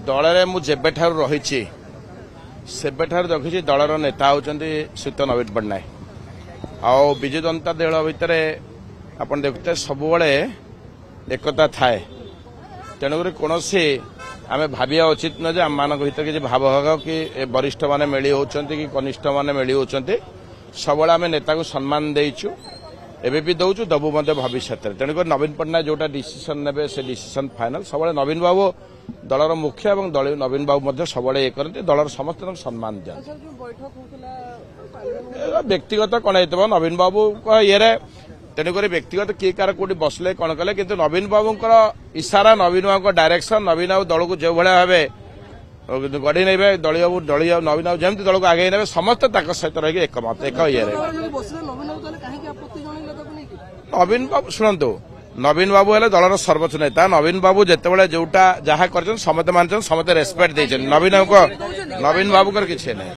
ଦଳରେ ମୁଁ ଯେବେଠାରୁ ରହିଛି ସେବେଠାରୁ ଦେଖିଛି ଦଳର ନେତା ହେଉଛନ୍ତି ଶ୍ରୀଯୁକ୍ତ ନବୀନ ପଟ୍ଟନାୟକ। ଆଉ ବିଜୁ ଜନତା ଦଳ ଭିତରେ ଆପଣ ଦେଖୁଥିବେ ସବୁବେଳେ ଏକତା ଥାଏ। ତେଣୁକରି କୌଣସି ଆମେ ଭାବିବା ଉଚିତ ନୁହେଁ ଯେ ଆମମାନଙ୍କ ଭିତରେ କିଛି ଭାବଭାଗ କି ବରିଷ୍ଠ ମାନେ ମିଳି ହେଉଛନ୍ତି କି କନିଷ୍ଠ ମାନେ ମିଳି ହେଉଛନ୍ତି। ସବୁବେଳେ ଆମେ ନେତାକୁ ସମ୍ମାନ ଦେଇଛୁ, ଏବେ ବି ଦଉଛୁ, ଦବୁ ମଧ୍ୟ ଭବିଷ୍ୟତରେ। ତେଣୁକରି ନବୀନ ପଟ୍ଟନାୟକ ଯୋଉଟା ଡିସିସନ ନେବେ ସେ ଡିସିସନ ଫାଇନାଲ। ସବୁବେଳେ ନବୀନ ବାବୁ ଦଳର ମୁଖ୍ୟ ଏବଂ ନବୀନ ବାବୁ ମଧ୍ୟ ସବୁବେଳେ ଇଏ କରନ୍ତି, ଦଳର ସମସ୍ତଙ୍କୁ ସମ୍ମାନ ଦିଅନ୍ତି। ବ୍ୟକ୍ତିଗତ କଣ ହେଇଥିବ ନବୀନ ବାବୁଙ୍କ ଇଏରେ, ତେଣୁକରି ବ୍ୟକ୍ତିଗତ କିଏ କାହାର କୋଉଠି ବସିଲେ କଣ କଲେ, କିନ୍ତୁ ନବୀନ ବାବୁଙ୍କର ଇସାରା, ନବୀନ ବାବୁଙ୍କ ଡାଇରେକ୍ସନ, ନବୀନ ବାବୁ ଦଳକୁ ଯେଉଁ ଭଳିଆ ଭାବେ ଗଢି ନେବେ, ଦଳୀୟ ନବୀନ ବାବୁ ଯେମିତି ଦଳକୁ ଆଗେଇ ନେବେ, ସମସ୍ତେ ତାଙ୍କ ସହିତ ରହିକି ଏକମତ ଏକ ଇଏରେ। ନବୀନ ବାବୁ ଶୁଣନ୍ତୁ, ନବୀନ ବାବୁ ହେଲେ ଦଳର ସର୍ବୋଚ୍ଚ ନେତା। ନବୀନ ବାବୁ ଯେତେବେଳେ ଯୋଉଟା ଯାହା କରିଛନ୍ତି ସମସ୍ତେ ମାନିଛନ୍ତି, ସମସ୍ତେ ରେସ୍ପେକ୍ଟ ଦେଇଛନ୍ତି। ନବୀନ ବାବୁଙ୍କର କିଛି ନାହିଁ।